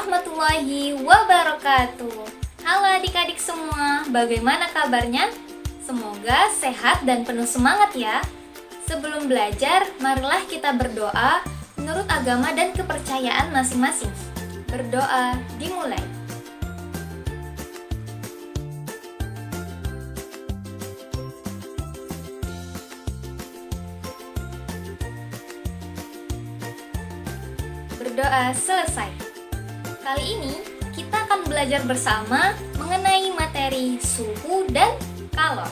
warahmatullahi wabarakatuh. Halo adik-adik semua, bagaimana kabarnya? Semoga sehat dan penuh semangat ya. Sebelum belajar, marilah kita berdoa menurut agama dan kepercayaan masing-masing. Berdoa dimulai. Berdoa selesai. Kali ini kita akan belajar bersama mengenai materi suhu dan kalor.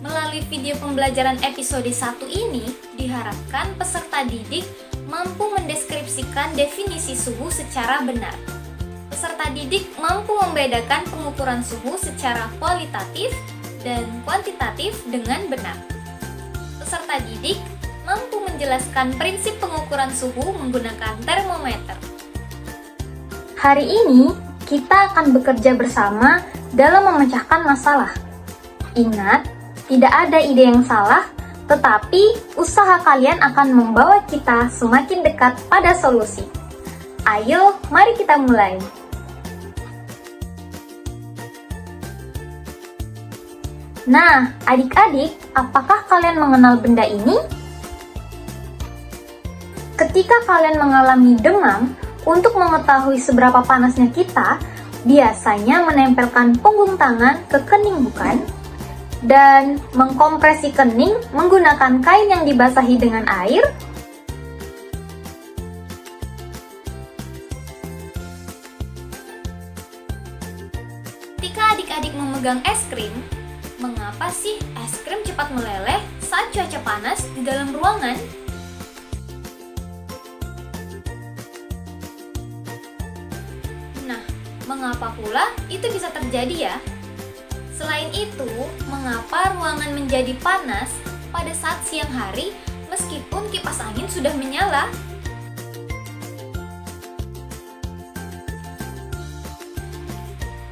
Melalui video pembelajaran episode 1 ini, diharapkan peserta didik mampu mendeskripsikan definisi suhu secara benar. Peserta didik mampu membedakan pengukuran suhu secara kualitatif dan kuantitatif dengan benar. Peserta didik mampu menjelaskan prinsip pengukuran suhu menggunakan termometer. Hari ini, kita akan bekerja bersama dalam memecahkan masalah. Ingat, tidak ada ide yang salah, tetapi usaha kalian akan membawa kita semakin dekat pada solusi. Ayo, mari kita mulai. Nah, adik-adik, apakah kalian mengenal benda ini? Ketika kalian mengalami demam, untuk mengetahui seberapa panasnya kita, biasanya menempelkan punggung tangan ke kening bukan? Dan mengkompresi kening menggunakan kain yang dibasahi dengan air. Ketika adik-adik memegang es krim, mengapa sih es krim cepat meleleh saat cuaca panas di dalam ruangan? Nah, mengapa pula itu bisa terjadi ya? Selain itu, mengapa ruangan menjadi panas pada saat siang hari meskipun kipas angin sudah menyala?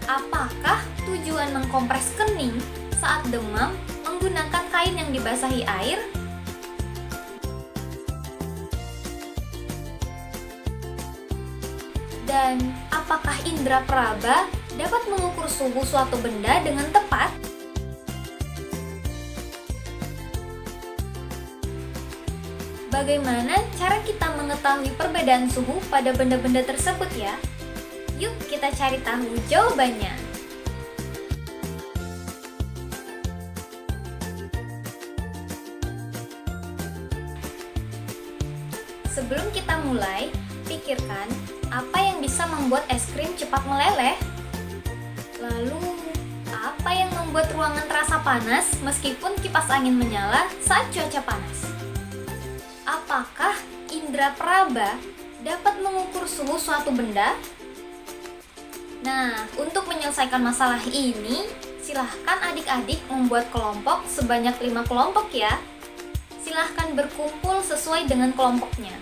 Apakah tujuan mengkompres kening saat demam menggunakan kain yang dibasahi air? Dan apakah indera peraba dapat mengukur suhu suatu benda dengan tepat? Bagaimana cara kita mengetahui perbedaan suhu pada benda-benda tersebut ya? Yuk kita cari tahu jawabannya. Sebelum kita mulai, pikirkan apa yang bisa membuat es krim cepat meleleh? Lalu, apa yang membuat ruangan terasa panas meskipun kipas angin menyala saat cuaca panas? Apakah indera peraba dapat mengukur suhu suatu benda? Nah, untuk menyelesaikan masalah ini, silahkan adik-adik membuat kelompok sebanyak 5 kelompok ya. Silahkan berkumpul sesuai dengan kelompoknya.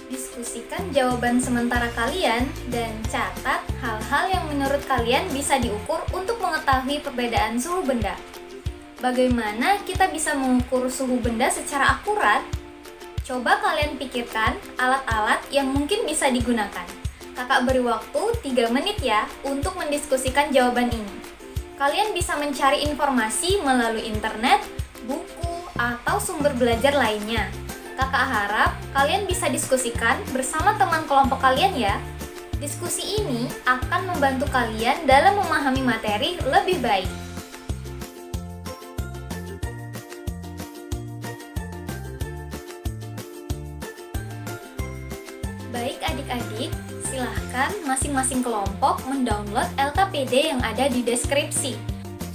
Diskusikan jawaban sementara kalian dan catat hal-hal yang menurut kalian bisa diukur untuk mengetahui perbedaan suhu benda. Bagaimana kita bisa mengukur suhu benda secara akurat? Coba kalian pikirkan alat-alat yang mungkin bisa digunakan. Kakak beri waktu 3 menit ya untuk mendiskusikan jawaban ini. Kalian bisa mencari informasi melalui internet, buku, atau sumber belajar lainnya. Kakak harap kalian bisa diskusikan bersama teman kelompok kalian ya. Diskusi ini akan membantu kalian dalam memahami materi lebih baik. Baik adik-adik, silahkan masing-masing kelompok mendownload LKPD yang ada di deskripsi.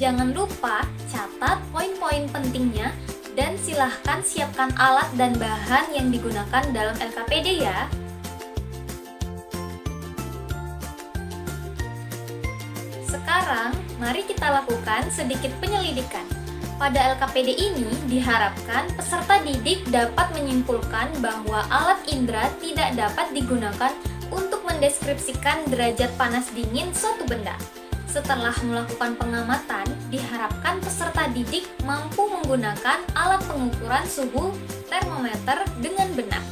Jangan lupa catat poin-poin pentingnya dan silahkan siapkan alat dan bahan yang digunakan dalam LKPD ya. Sekarang, mari kita lakukan sedikit penyelidikan. Pada LKPD ini diharapkan peserta didik dapat menyimpulkan bahwa alat indera tidak dapat digunakan untuk mendeskripsikan derajat panas dingin suatu benda. Setelah melakukan pengamatan, diharapkan peserta didik mampu menggunakan alat pengukuran suhu termometer dengan benar.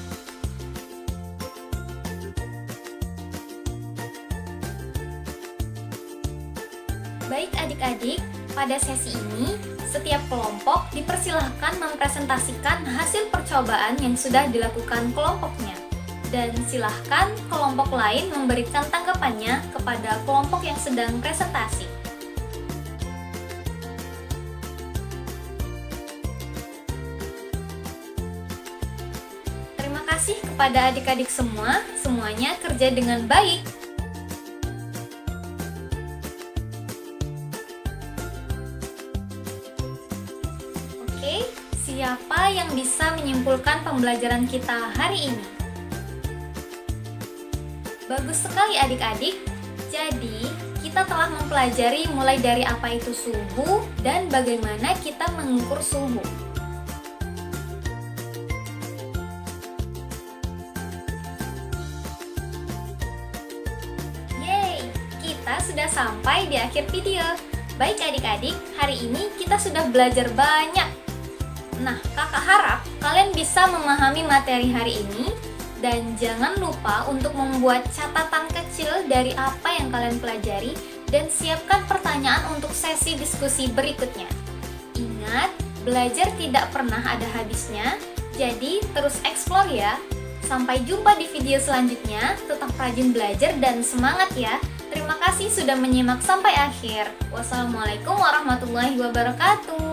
Baik adik-adik, pada sesi ini, setiap kelompok dipersilahkan mempresentasikan hasil percobaan yang sudah dilakukan kelompoknya. Dan silahkan kelompok lain memberikan tanggapannya kepada kelompok yang sedang presentasi. Terima kasih kepada adik-adik semua, semuanya kerja dengan baik. Oke, siapa yang bisa menyimpulkan pembelajaran kita hari ini? Bagus sekali adik-adik. Jadi, kita telah mempelajari mulai dari apa itu suhu dan bagaimana kita mengukur suhu. Yeay, kita sudah sampai di akhir video. Baik adik-adik, hari ini kita sudah belajar banyak. Nah, kakak harap kalian bisa memahami materi hari ini dan jangan lupa untuk membuat catatan kecil dari apa yang kalian pelajari dan siapkan pertanyaan untuk sesi diskusi berikutnya. Ingat, belajar tidak pernah ada habisnya, jadi terus explore ya. Sampai jumpa di video selanjutnya, tetap rajin belajar dan semangat ya. Terima kasih sudah menyimak sampai akhir. Wassalamualaikum warahmatullahi wabarakatuh.